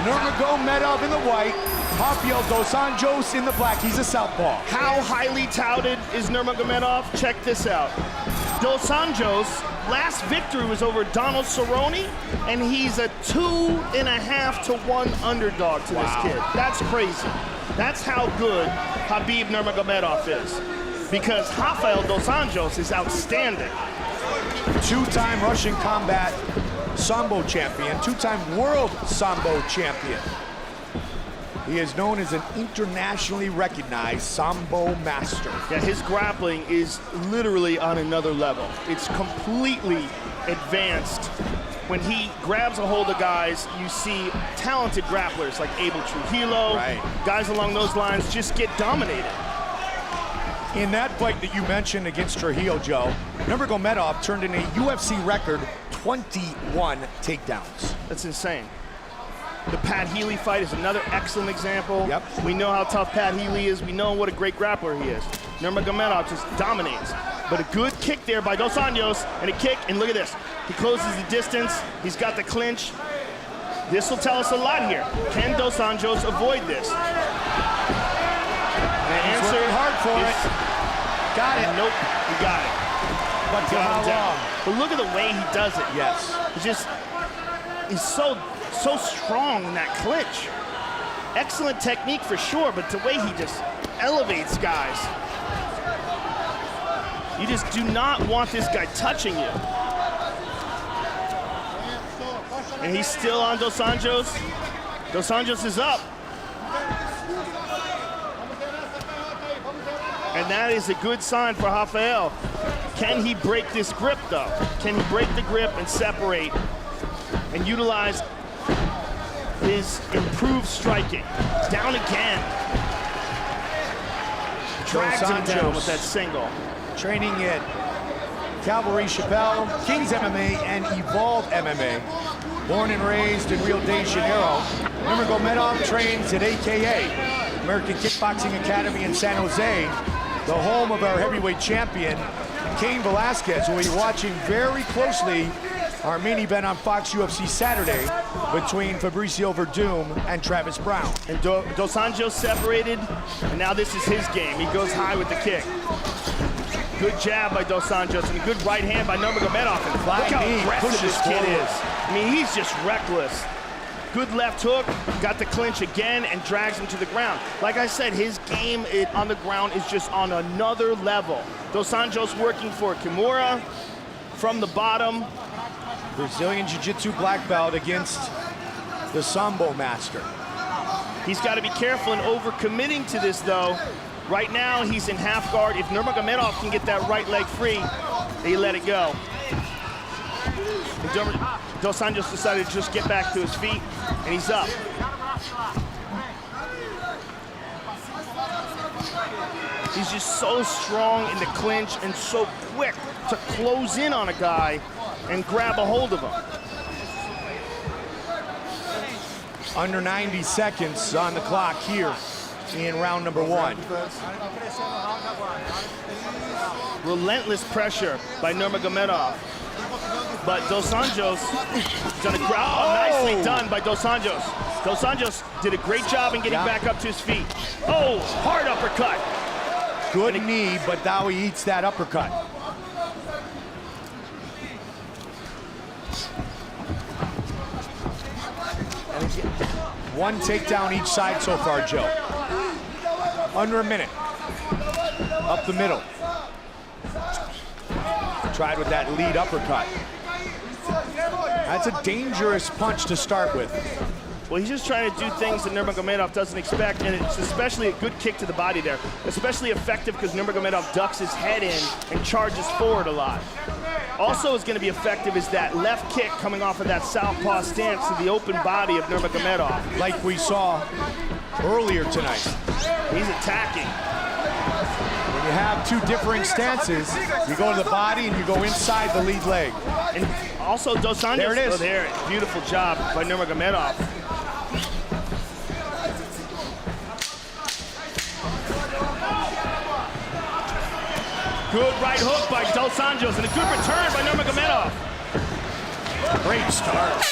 Nurmagomedov in the white, Rafael dos Anjos in the black. He's a southpaw. How highly touted is Nurmagomedov? Check this out. Dos Anjos' last victory was over Donald Cerrone, and he's a 2.5 to 1 underdog to this kid. That's crazy. That's how good Khbib Nurmagomedov is, because Rafael dos Anjos is outstanding. Two-time Russian combat Sambo champion, two-time world Sambo champion. He is known as an internationally recognized Sambo master. Yeah, his grappling is literally on another level. It's completely advanced. When he grabs a hold of guys, you see talented grapplers like Abel Trujillo, guys along those lines just get dominated. In that fight that you mentioned against Trujillo, Joe, Nurmagomedov turned in a UFC record 21 takedowns. That's insane. The Pat Healy fight is another excellent example. Yep. We know how tough Pat Healy is. We know what a great grappler he is. Nurmagomedov just dominates. But a good kick there by Dos Anjos, and a kick, and look at this. He closes the distance. He's got the clinch. This will tell us a lot here. Can Dos Anjos avoid this? The answer hard for it. Got it. Nope, he got it. But for how long? But look at the way he does it. Yes. He's so strong in that clinch. Excellent technique for sure, but the way he just elevates guys. You just do not want this guy touching you. And he's still on Dos Anjos. Dos Anjos is up. And that is a good sign for Rafael. Can he break this grip, though? Can he break the grip and separate and utilize his improved striking? Down again. Drags him down with that single. Training at Calvary Chappelle, Kings MMA, and Evolve MMA. Born and raised in Rio de Janeiro, Nurmagomedov trains at AKA, American Kickboxing Academy in San Jose, the home of our heavyweight champion, Cain Velasquez, who will be watching very closely our main event on Fox UFC Saturday between Fabricio Verdum and Travis Brown. And Dos Anjos separated, and now this is his game. He goes high with the kick. Good jab by Dos Anjos and a good right hand by Nurmagomedov. And look how aggressive this kid is. I mean, he's just reckless. Good left hook, got the clinch again and drags him to the ground. Like I said, his game on the ground is just on another level. Dos Anjos working for Kimura from the bottom. Brazilian Jiu-Jitsu black belt against the Sambo master. He's got to be careful in overcommitting to this, though. Right now, he's in half guard. If Nurmagomedov can get that right leg free, they let it go. Dos Anjos decided to just get back to his feet, and he's up. He's just so strong in the clinch and so quick to close in on a guy and grab a hold of him. Under 90 seconds on the clock here in round number 1. Relentless pressure by Nurmagomedov. But Dos Anjos done nicely done by Dos Anjos. Dos Anjos did a great job in getting back up to his feet. Oh, hard uppercut. Good knee, but now he eats that uppercut. One takedown each side so far, Joe. Under a minute. Up the middle. Tried with that lead uppercut. That's a dangerous punch to start with. Well, he's just trying to do things that Nurmagomedov doesn't expect, and it's especially a good kick to the body there. Especially effective because Nurmagomedov ducks his head in and charges forward a lot. Also is going to be effective is that left kick coming off of that southpaw stance to the open body of Nurmagomedov. Like we saw earlier tonight. He's attacking. When you have two differing stances, you go to the body and you go inside the lead leg. And also Dos Anjos. There it is. Oh, there. Beautiful job by Nurmagomedov. Good right hook by Dos Anjos and a good return by Nurmagomedov. Great start.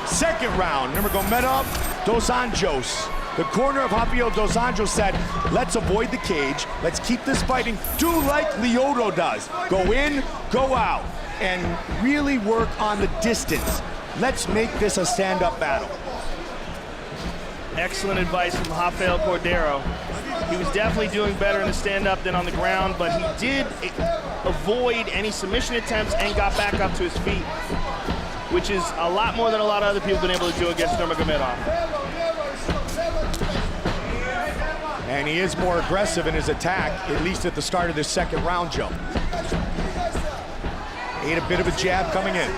Second round, Nurmagomedov, Dos Anjos. The corner of Rafael Dos Anjos said, let's avoid the cage. Let's keep this fighting. Do like Lyoto does. Go in, go out, and really work on the distance. Let's make this a stand-up battle. Excellent advice from Rafael Cordero. He was definitely doing better in the stand-up than on the ground, but he did avoid any submission attempts and got back up to his feet, which is a lot more than a lot of other people have been able to do against Nurmagomedov. And he is more aggressive in his attack, at least at the start of this second round, Joe. Ate a bit of a jab coming in.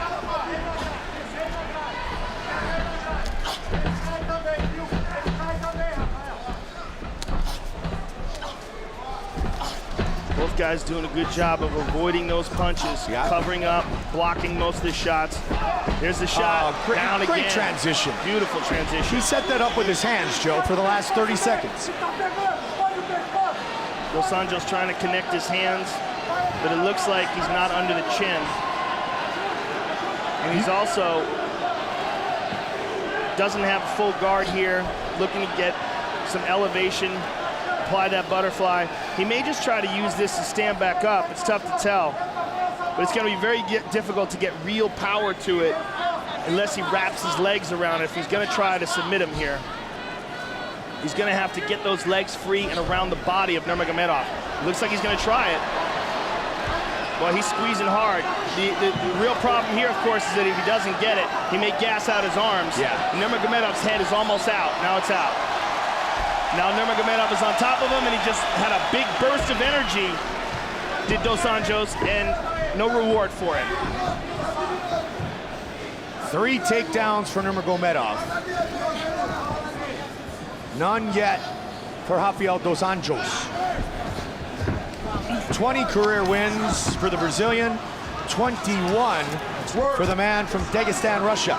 Both guys doing a good job of avoiding those punches, covering up, blocking most of the shots. There's the shot, down again. Great transition. Beautiful transition. He set that up with his hands, Joe, for the last 30 seconds. Dos Anjos trying to connect his hands, but it looks like he's not under the chin. And he's also doesn't have full guard here, looking to get some elevation, apply that butterfly. He may just try to use this to stand back up. It's tough to tell, but it's going to be very difficult to get real power to it unless he wraps his legs around it. If he's going to try to submit him here, he's going to have to get those legs free and around the body of Nurmagomedov. Looks like he's going to try it. Well, he's squeezing hard. The real problem here, of course, is that if he doesn't get it, he may gas out his arms. Yeah. Nurmagomedov's head is almost out. Now it's out. Now Nurmagomedov is on top of him, and he just had a big burst of energy, did Dos Anjos, and no reward for him. 3 takedowns for Nurmagomedov. None yet for Rafael Dos Anjos. 20 career wins for the Brazilian, 21 for the man from Dagestan, Russia.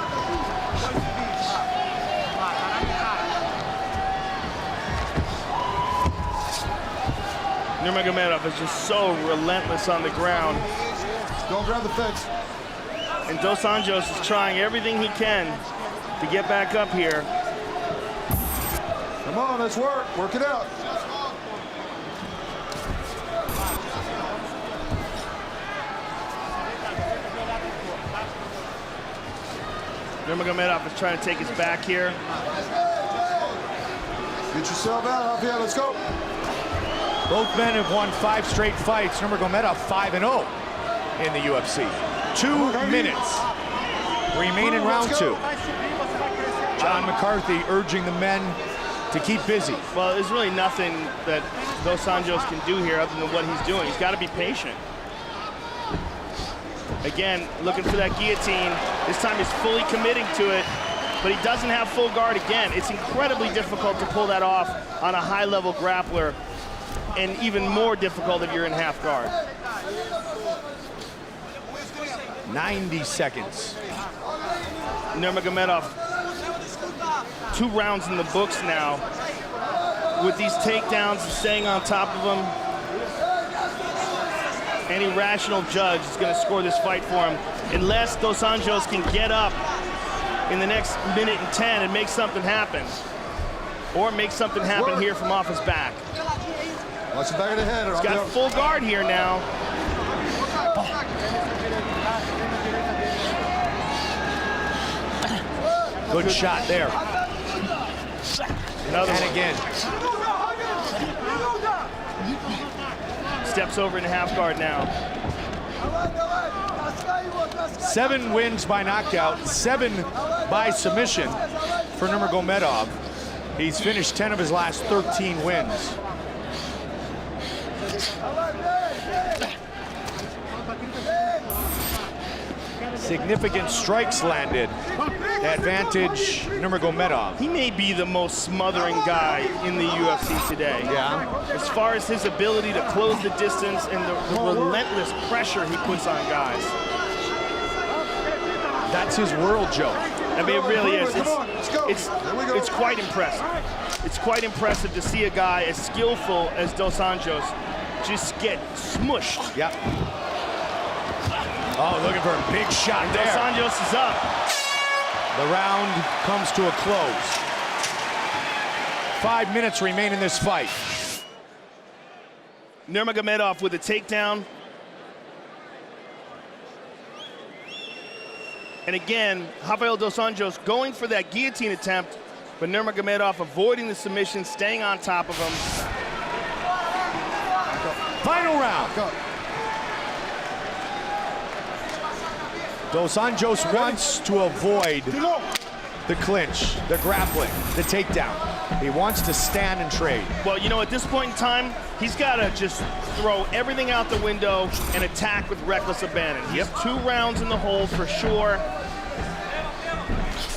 Nurmagomedov is just so relentless on the ground. Don't grab the fence. And Dos Anjos is trying everything he can to get back up here. Come on, let's work. Work it out. Nurmagomedov is trying to take his back here. Get yourself out, Rafael. Let's go. Both men have won 5 straight fights. Nurmagomedov 5-0 in the UFC. 2 minutes remain in round 2. John McCarthy urging the men to keep busy. Well, there's really nothing that Dos Anjos can do here other than what he's doing. He's got to be patient. Again, looking for that guillotine. This time he's fully committing to it, but he doesn't have full guard again. It's incredibly difficult to pull that off on a high-level grappler, and even more difficult if you're in half guard. 90 seconds. Nurmagomedov, 2 rounds in the books now. With these takedowns, staying on top of him, any rational judge is going to score this fight for him, unless Dos Anjos can get up in the next minute and 10 and make something happen, or make something happen here from off his back. Watch the back of the head. He's got full guard here now. Good shot there. Another And one. again. Steps over in half guard now. 7 wins by knockout, 7 by submission for Nurmagomedov. He's finished 10 of his last 13 wins. Significant strikes landed. Advantage Nurmagomedov. He may be the most smothering guy in the UFC today. Yeah. As far as his ability to close the distance and the relentless pressure he puts on guys. That's his world, Joe. I mean, it really is. It's quite impressive. It's quite impressive to see a guy as skillful as Dos Anjos just get smushed. Yep. Oh, looking for a big shot there. Dos Anjos is up. The round comes to a close. 5 minutes remain in this fight. Nurmagomedov with a takedown. And again, Rafael Dos Anjos going for that guillotine attempt, but Nurmagomedov avoiding the submission, staying on top of him. Final round. Go. Dos Anjos wants to avoid the clinch, the grappling, the takedown. He wants to stand and trade. Well, you know, at this point in time, he's got to just throw everything out the window and attack with reckless abandon. He's 2 rounds in the hole for sure.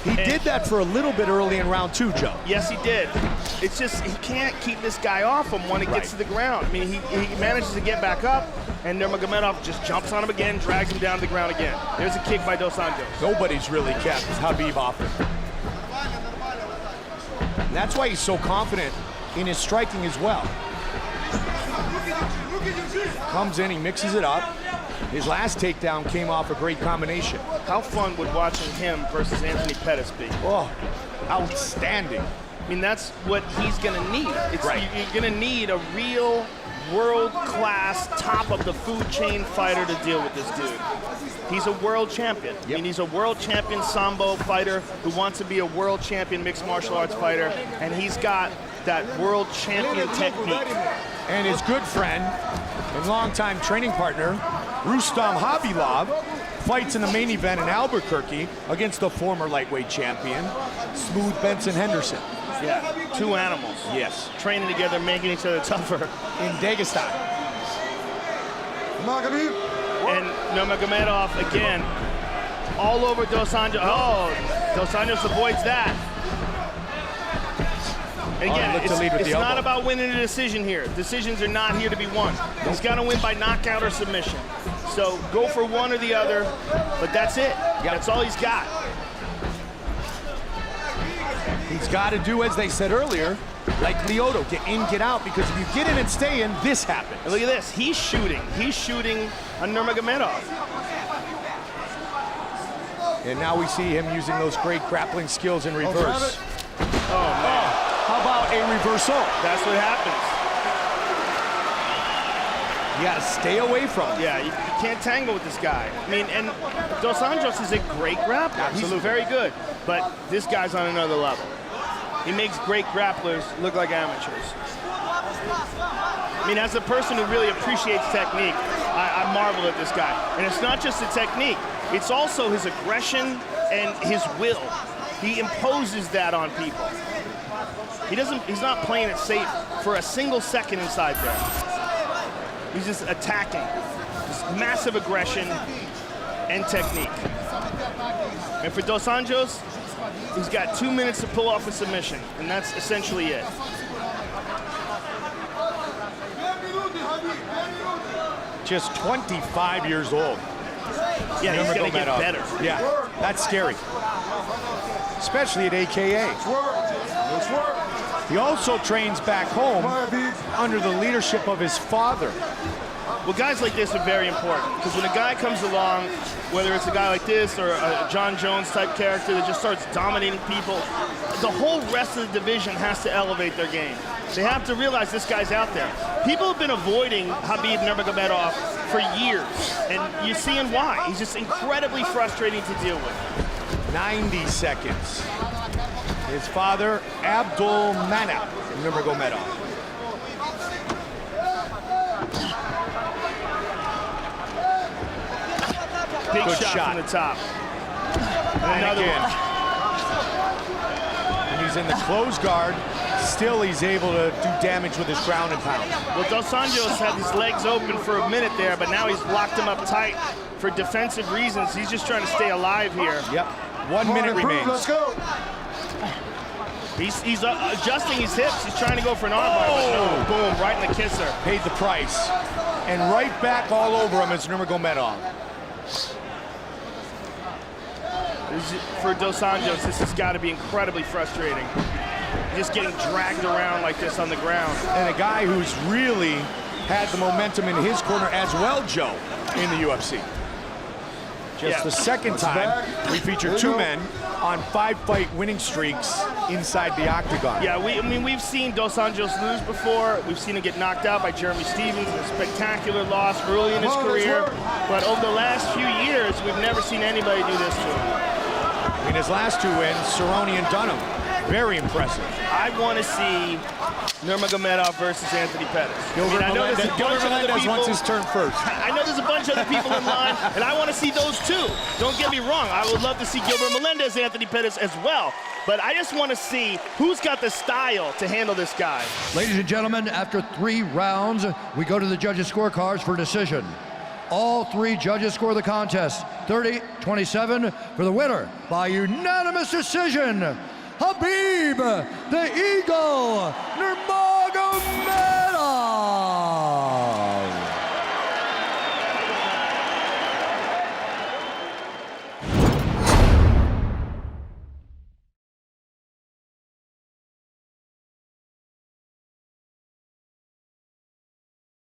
He did that for a little bit early in round 2, Joe. Yes, he did. It's just he can't keep this guy off him when it gets to the ground. I mean, he manages to get back up, and Nurmagomedov just jumps on him again, drags him down to the ground again. There's a kick by Dos Anjos. Nobody's really kept Khbib off him. And that's why he's so confident in his striking as well. Comes in, he mixes it up. His last takedown came off a great combination. How fun would watching him versus Anthony Pettis be? Oh, outstanding. I mean, that's what he's going to need. You're going to need a real world-class, top-of-the-food-chain fighter to deal with this dude. He's a world champion. I mean, he's a world champion Sambo fighter who wants to be a world champion mixed martial arts fighter, and he's got that world champion technique. And his good friend and longtime training partner, Rustam Khabilov, fights in the main event in Albuquerque against the former lightweight champion, Smooth Benson Henderson. Yeah, 2 animals. Yes. Training together, making each other tougher. In Dagestan. And Nurmagomedov again, all over Dos Anjos. Oh, Dos Anjos avoids that. And again, it's not about winning a decision here. Decisions are not here to be won. He's got to win by knockout or submission. So go for one or the other, but that's it. That's all he's got. He's got to do, as they said earlier, like Lyoto, get in, get out, because if you get in and stay in, this happens. And look at this, he's shooting on Nurmagomedov. And now we see him using those great grappling skills in reverse. Oh, man. How about a reversal? That's what happens. You got to stay away from him. Yeah, you can't tangle with this guy. I mean, and Dos Anjos is a great grappler. Absolutely. He's very good, but this guy's on another level. He makes great grapplers look like amateurs. I mean, as a person who really appreciates technique, I marvel at this guy. And it's not just the technique, it's also his aggression and his will. He imposes that on people. He's not playing it safe for a single second inside there. He's just attacking. Just massive aggression and technique. And for Dos Anjos, he's got 2 minutes to pull off a submission, and that's essentially it. Just 25 years old. Yeah, he's gonna get better. Yeah, that's scary. Especially at AKA. He also trains back home under the leadership of his father. Well, guys like this are very important, because when a guy comes along, whether it's a guy like this or a John Jones type character that just starts dominating people, the whole rest of the division has to elevate their game. They have to realize this guy's out there. People have been avoiding Khabib Nurmagomedov for years, and you're seeing why. He's just incredibly frustrating to deal with. 90 seconds. His father, Abdul Manap Nurmagomedov. Big Good shot from the top. And another again. one. And he's in the closed guard. Still, he's able to do damage with his ground and pound. Well, Dos Anjos had his legs open for a minute there, but now he's locked him up tight for defensive reasons. He's just trying to stay alive here. Yep. 1 minute remains. Let's go. He's adjusting his hips. He's trying to go for an armbar. Oh. No, boom, right in the kisser. Paid the price. And right back all over him is Nurmagomedov. For Dos Anjos, this has got to be incredibly frustrating. Just getting dragged around like this on the ground. And a guy who's really had the momentum in his corner as well, Joe, in the UFC. Just the second time we featured two men on 5-fight winning streaks inside the octagon. Yeah, I mean, we've seen Dos Anjos lose before. We've seen him get knocked out by Jeremy Stevens in a spectacular loss early in his career. But over the last few years, we've never seen anybody do this to him. In his last two wins, Cerrone and Dunham, very impressive. I want to see Nurmagomedov versus Anthony Pettis. Gilbert Melendez wants his turn first. I know there's a bunch of other people in line, and I want to see those too. Don't get me wrong. I would love to see Gilbert Melendez, Anthony Pettis as well. But I just want to see who's got the style to handle this guy. Ladies and gentlemen, after 3 rounds, we go to the judges' scorecards for decision. All 3 judges score the contest 30-27 for the winner by unanimous decision, khbib, the Eagle, Nurmagomedov.